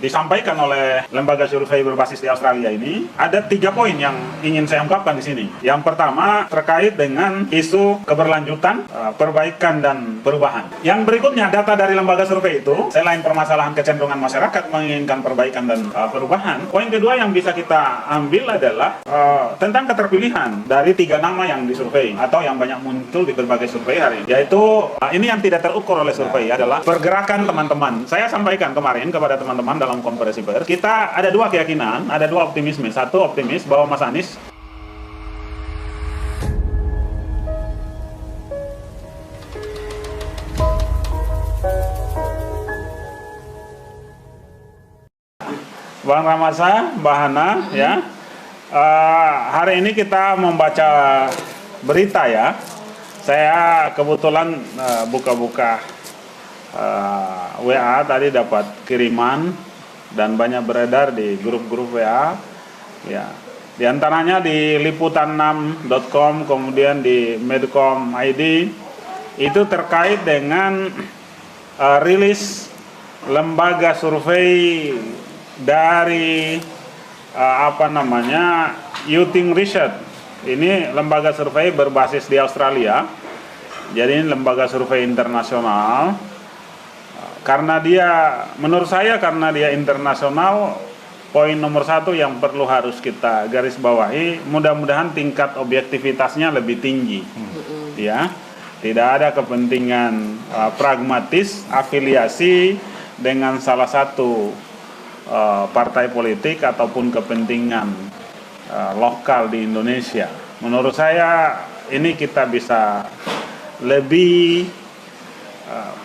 disampaikan oleh lembaga survei berbasis di Australia ini, ada 3 poin yang ingin saya ungkapkan di sini. Yang pertama terkait dengan isu keberlanjutan, perbaikan dan perubahan. Yang berikutnya data dari lembaga survei itu, selain permasalahan kecenderungan masyarakat menginginkan perbaikan dan perubahan, poin kedua yang bisa kita ambil adalah tentang keterpilihan dari 3 nama yang disurvei atau yang banyak muncul di berbagai survei hari ini. Yaitu ini yang tidak terukur oleh survei adalah pergerakan teman-teman. Saya sampaikan kemarin kepada teman-teman dalam konferensi pers, kita ada 2 keyakinan, ada 2 optimisme. Satu, optimis bahwa Mas Anies Bang Ramasa, Mbak Hana, ya. Hari ini kita membaca berita ya. Saya kebetulan buka-buka WA tadi dapat kiriman dan banyak beredar di grup-grup WA. Ya. Di antaranya di liputan6.com, kemudian di Medcom ID, itu terkait dengan rilis lembaga survei dari Youthing Research. Ini lembaga survei berbasis di Australia. Jadi ini lembaga survei internasional. Karena dia, menurut saya karena dia internasional, poin nomor 1 yang perlu harus kita garis bawahi, mudah-mudahan tingkat objektivitasnya lebih tinggi. Ya, tidak ada kepentingan pragmatis afiliasi dengan salah satu partai politik ataupun kepentingan lokal di Indonesia. Menurut saya ini kita bisa lebih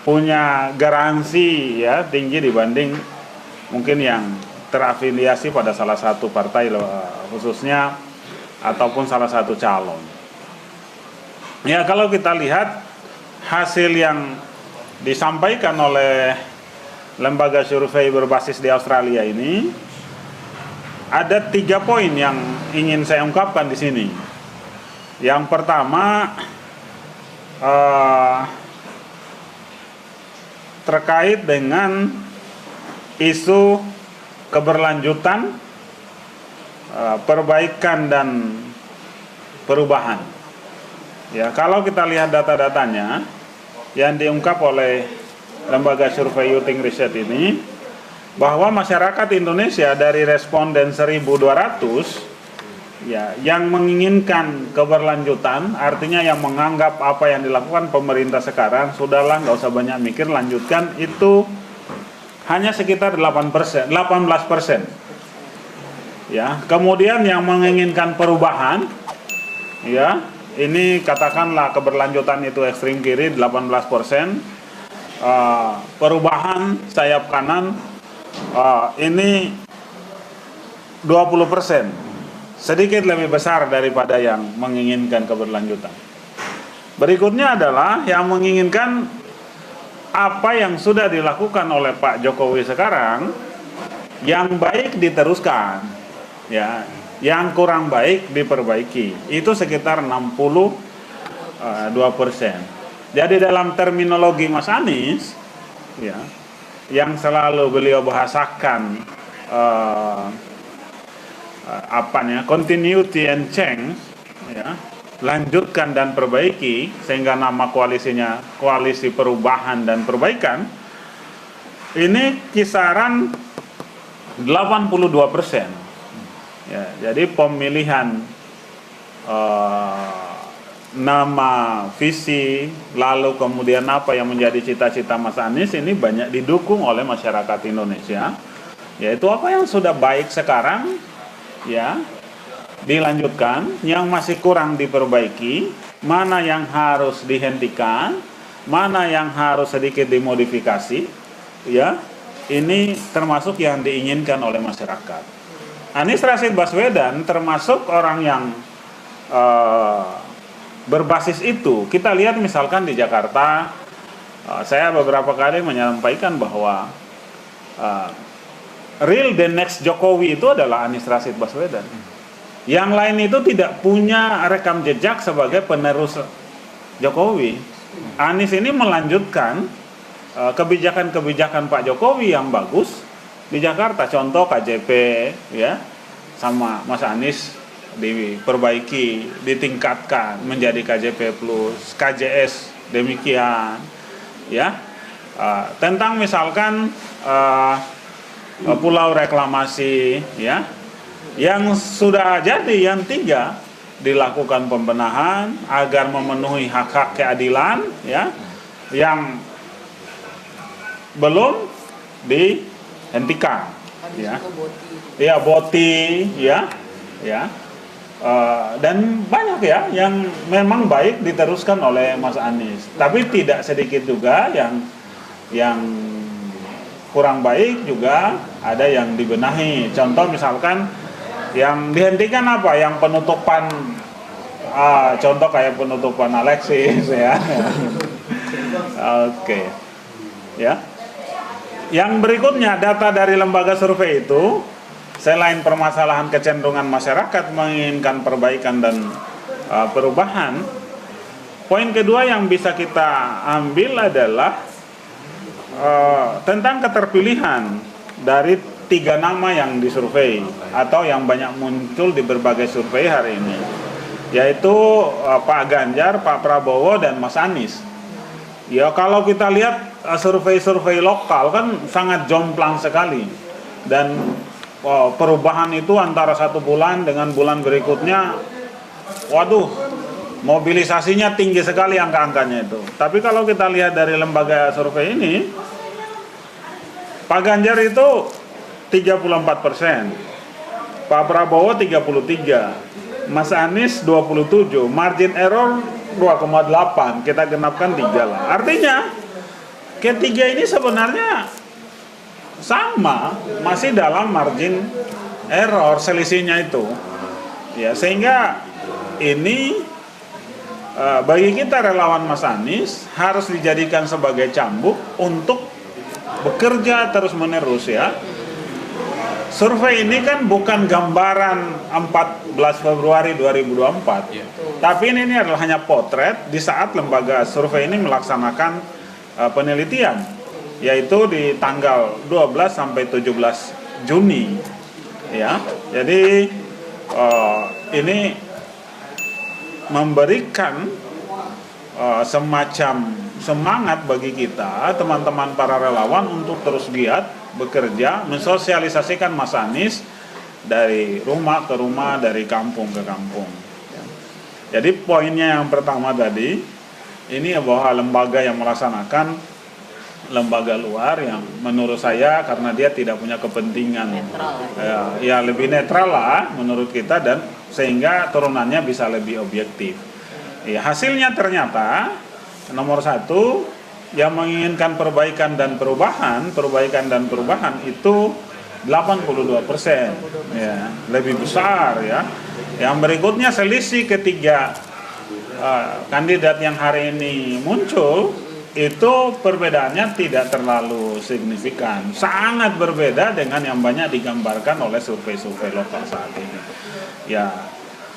punya garansi ya tinggi dibanding mungkin yang terafiliasi pada salah satu partai khususnya ataupun salah satu calon. Ya, kalau kita lihat hasil yang disampaikan oleh lembaga survei berbasis di Australia ini, ada 3 poin yang ingin saya ungkapkan di sini. Yang pertama terkait dengan isu keberlanjutan, perbaikan dan perubahan. Ya, kalau kita lihat data-datanya yang diungkap oleh lembaga survei Youthing Research ini, bahwa masyarakat Indonesia dari responden 1.200 ya yang menginginkan keberlanjutan, artinya yang menganggap apa yang dilakukan pemerintah sekarang sudahlah, nggak usah banyak mikir, lanjutkan, itu hanya sekitar 18%. Ya, kemudian yang menginginkan perubahan, ya, ini katakanlah keberlanjutan itu ekstrim kiri 18%, perubahan sayap kanan ini 20%. Sedikit lebih besar daripada yang menginginkan keberlanjutan. Berikutnya adalah yang menginginkan apa yang sudah dilakukan oleh Pak Jokowi sekarang, yang baik diteruskan, ya, yang kurang baik diperbaiki. Itu sekitar 62%. Jadi dalam terminologi Mas Anies, ya, yang selalu beliau bahasakan continuity and change, ya, lanjutkan dan perbaiki, sehingga nama koalisinya Koalisi Perubahan dan Perbaikan, ini kisaran 82%. Ya, jadi pemilihan nama, visi, lalu kemudian apa yang menjadi cita-cita Mas Anies ini banyak didukung oleh masyarakat Indonesia, yaitu apa yang sudah baik sekarang, ya, dilanjutkan, yang masih kurang diperbaiki, mana yang harus dihentikan, mana yang harus sedikit dimodifikasi, ya, ini termasuk yang diinginkan oleh masyarakat. Anies Rashid Baswedan termasuk orang yang berbasis itu. Kita lihat misalkan di Jakarta, saya beberapa kali menyampaikan bahwa real the next Jokowi itu adalah Anies Rashid Baswedan. Yang lain itu tidak punya rekam jejak sebagai penerus Jokowi. Anies ini melanjutkan kebijakan-kebijakan Pak Jokowi yang bagus, di Jakarta, contoh KJP ya, sama Mas Anies diperbaiki, ditingkatkan menjadi KJP plus, KJS demikian ya. Tentang misalkan pulau reklamasi ya, yang sudah jadi yang 3 dilakukan pembenahan agar memenuhi hak-hak keadilan ya, yang belum dihentikan ya. Ya BOTI ya, ya. Dan banyak ya yang memang baik diteruskan oleh Mas Anies, tapi tidak sedikit juga yang kurang baik juga ada yang dibenahi. Contoh misalkan yang dihentikan apa? Yang penutupan, contoh kayak penutupan Alexis ya. Oke. Ya. Yang berikutnya, data dari lembaga survei itu, selain permasalahan kecenderungan masyarakat menginginkan perbaikan dan perubahan, poin kedua yang bisa kita ambil adalah tentang keterpilihan dari 3 nama yang disurvei atau yang banyak muncul di berbagai survei hari ini, yaitu Pak Ganjar, Pak Prabowo, dan Mas Anies. Ya kalau kita lihat survei-survei lokal kan sangat jomplang sekali, dan perubahan itu antara 1 bulan dengan bulan berikutnya, waduh, mobilisasinya tinggi sekali angka-angkanya itu. Tapi kalau kita lihat dari lembaga survei ini, Pak Ganjar itu 34%, Pak Prabowo 33%, Mas Anies 27%, margin error 2,8, kita genapkan 3 lah. Artinya ketiga ini sebenarnya sama, masih dalam margin error selisihnya itu. Ya, sehingga ini bagi kita relawan Mas Anies harus dijadikan sebagai cambuk untuk bekerja terus-menerus ya. Survei ini kan bukan gambaran 14 Februari 2024, tapi ini adalah hanya potret di saat lembaga survei ini melaksanakan penelitian, yaitu di tanggal 12 sampai 17 Juni. Ya, jadi ini memberikan semacam semangat bagi kita, teman-teman para relawan, untuk terus giat bekerja, mensosialisasikan Mas Anies dari rumah ke rumah, dari kampung ke kampung. Jadi poinnya yang pertama tadi, ini bahwa lembaga yang melaksanakan, lembaga luar yang menurut saya karena dia tidak punya kepentingan, ya lebih netral lah menurut kita, dan sehingga turunannya bisa lebih objektif. Ya, hasilnya ternyata nomor 1 yang menginginkan perbaikan dan perubahan itu 82%, ya, lebih besar ya. Yang berikutnya selisih ketiga kandidat yang hari ini muncul itu perbedaannya tidak terlalu signifikan, sangat berbeda dengan yang banyak digambarkan oleh survei-survei lokal saat ini. Ya,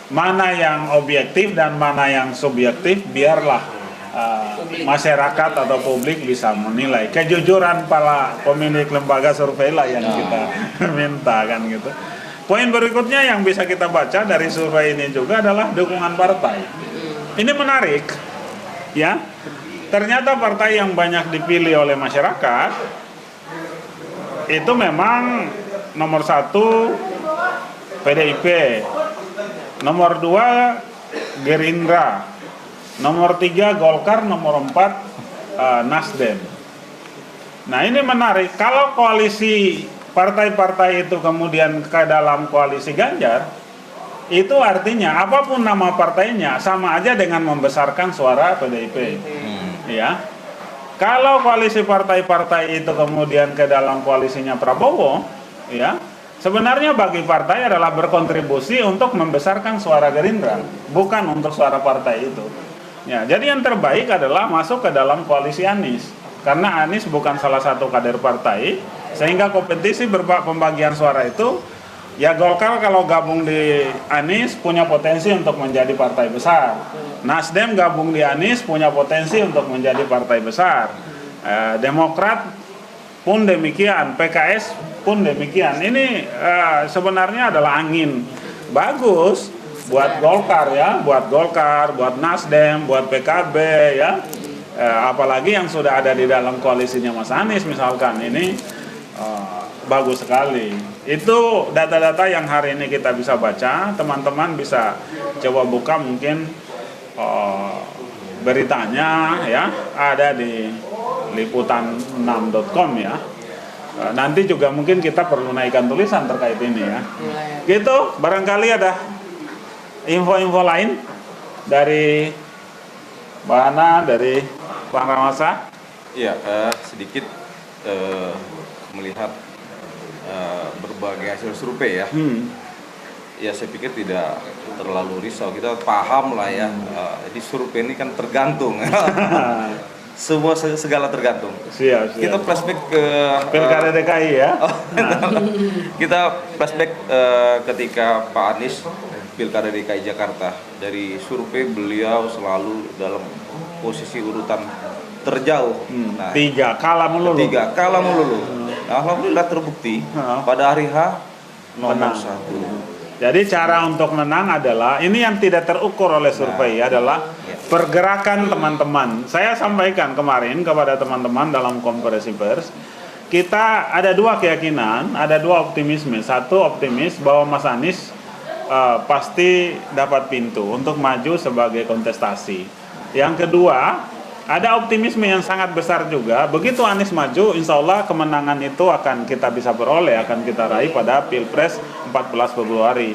mana yang objektif dan mana yang subjektif biarlah masyarakat atau publik bisa menilai. Kejujuran para pemilik lembaga survei lah yang kita minta kan gitu. Poin berikutnya yang bisa kita baca dari survei ini juga adalah dukungan partai. Ini menarik ya. Ternyata partai yang banyak dipilih oleh masyarakat itu memang nomor 1 PDIP, nomor 2 Gerindra, nomor 3 Golkar, nomor 4 Nasdem. Nah ini menarik, kalau koalisi partai-partai itu kemudian ke dalam koalisi Ganjar, itu artinya apapun nama partainya sama aja dengan membesarkan suara PDIP. Ya. Kalau koalisi partai-partai itu kemudian ke dalam koalisinya Prabowo, ya, sebenarnya bagi partai adalah berkontribusi untuk membesarkan suara Gerindra, bukan untuk suara partai itu. Ya, jadi yang terbaik adalah masuk ke dalam koalisi Anies, karena Anies bukan salah satu kader partai, sehingga kompetisi pembagian suara itu, ya Golkar kalau gabung di Anies punya potensi untuk menjadi partai besar, Nasdem gabung di Anies punya potensi untuk menjadi partai besar, Demokrat pun demikian, PKS pun demikian. Ini sebenarnya adalah angin bagus buat Golkar ya, buat Nasdem, buat PKB ya. Apalagi yang sudah ada di dalam koalisinya Mas Anies misalkan, ini bagus sekali. Itu data-data yang hari ini kita bisa baca. Teman-teman bisa coba buka mungkin beritanya ya, ada di liputan6.com ya. Nanti juga mungkin kita perlu naikkan tulisan terkait ini ya. Gitu, barangkali ada info-info lain dari Mbak Ana, dari Bang Ramasa. Iya, sedikit melihat berbagai hasil survei ya. Ya saya pikir tidak terlalu risau, kita paham lah ya. Di survei ini kan tergantung. Segala tergantung. Siap. Kita flashback ke Pilkada DKI ya. Kita flashback ketika Pak Anies Pilkada DKI Jakarta. Dari survei beliau selalu dalam posisi urutan terjauh. Nah, 3 kalah melulu. Nah, alhamdulillah terbukti pada hari H nomor 1. Jadi cara untuk menang adalah, ini yang tidak terukur oleh survei adalah pergerakan teman-teman. Saya sampaikan kemarin kepada teman-teman dalam konferensi pers, kita ada 2 keyakinan, ada 2 optimisme. Satu, optimis bahwa Mas Anies pasti dapat pintu untuk maju sebagai kontestasi. Yang kedua, ada optimisme yang sangat besar juga. Begitu Anies maju, insya Allah kemenangan itu akan kita bisa peroleh, akan kita raih pada Pilpres 14 Februari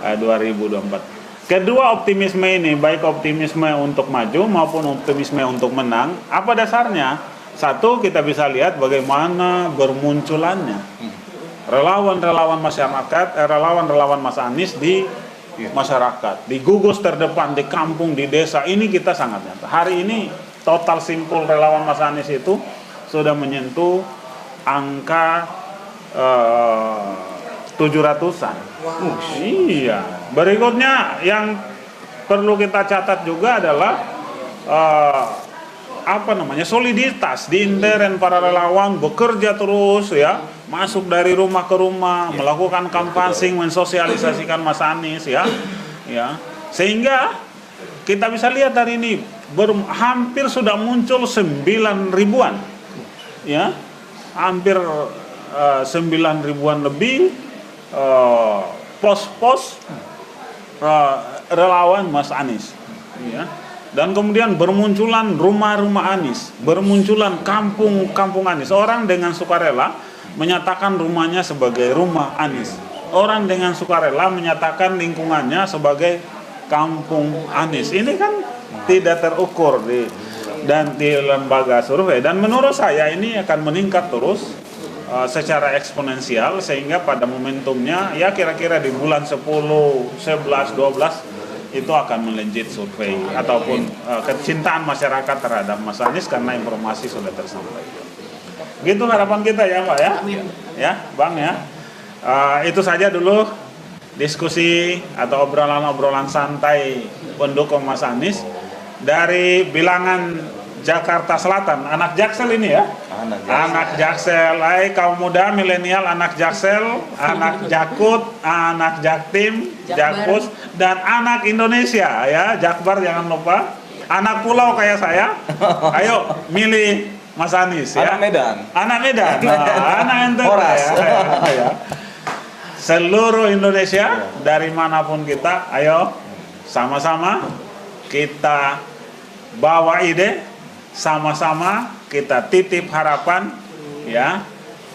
2024. Kedua optimisme ini, baik optimisme untuk maju maupun optimisme untuk menang, apa dasarnya? Satu, kita bisa lihat bagaimana bermunculannya relawan-relawan masyarakat, relawan-relawan Mas Anies di masyarakat, di gugus terdepan, di kampung, di desa. Ini kita sangat nyata. Hari ini total simpul relawan Mas Anies itu sudah menyentuh angka 700-an. Iya. Berikutnya yang perlu kita catat juga adalah soliditas di intern para relawan bekerja terus ya, masuk dari rumah ke rumah, melakukan kampanye, mensosialisasikan Mas Anies ya. Sehingga kita bisa lihat hari ini hampir sudah muncul 9.000-an ya, hampir 9.000-an lebih pos-pos relawan Mas Anies ya. Dan kemudian bermunculan rumah-rumah Anies, bermunculan kampung-kampung Anies. Orang dengan sukarela menyatakan rumahnya sebagai rumah Anies. Orang dengan sukarela menyatakan lingkungannya sebagai kampung Anies. Ini kan tidak terukur di lembaga survei, dan menurut saya ini akan meningkat terus secara eksponensial, sehingga pada momentumnya ya kira-kira di bulan 10, 11, 12 itu akan melejit survei ataupun kecintaan masyarakat terhadap Mas Anies karena informasi sudah tersampaikan. Gitu harapan kita ya Pak ya. Ya Bang ya. Itu saja dulu diskusi atau obrolan-obrolan santai pendukung Mas Anies dari bilangan Jakarta Selatan, anak Jaksel ini ya. Anak Jaksel, kaum muda milenial, anak Jaksel, anak Jakut, anak Jaktim, Jakpus, dan anak Indonesia ya, Jakbar jangan lupa. Anak pulau kayak saya, ayo milih Mas Anies ya. Anak Medan, anak NTT ya. Seluruh Indonesia dari manapun kita, ayo sama-sama kita bawa ide, sama-sama kita titip harapan ya,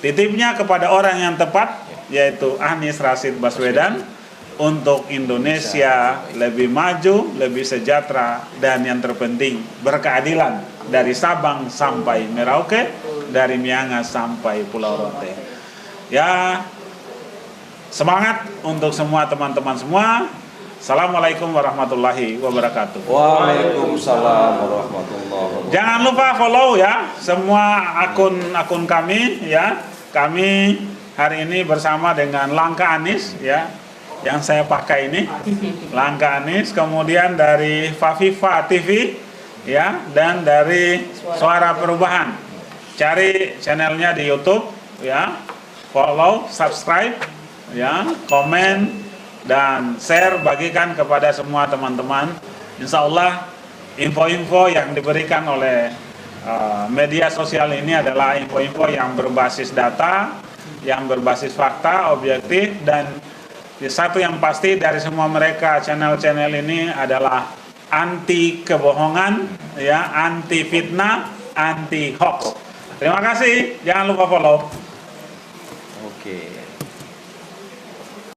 titipnya kepada orang yang tepat, yaitu Anies Rashid Baswedan, untuk Indonesia lebih maju, lebih sejahtera, dan yang terpenting berkeadilan dari Sabang sampai Merauke, dari Miangas sampai Pulau Rote ya. Semangat untuk semua teman-teman semua. Assalamualaikum warahmatullahi wabarakatuh. Waalaikumsalam warahmatullahi wabarakatuh. Jangan lupa follow ya semua akun kami ya. Kami hari ini bersama dengan Langkah Anies ya, yang saya pakai ini Langkah Anies, kemudian dari Fafifa TV ya, dan dari Suara Perubahan cari channelnya di YouTube, ya, follow, subscribe, ya, komen, dan share, bagikan kepada semua teman-teman. Insya Allah info-info yang diberikan oleh media sosial ini adalah info-info yang berbasis data, yang berbasis fakta, objektif, dan satu yang pasti dari semua mereka, channel-channel ini adalah anti kebohongan, ya, anti fitnah, anti hoax. Terima kasih, jangan lupa follow. Oke.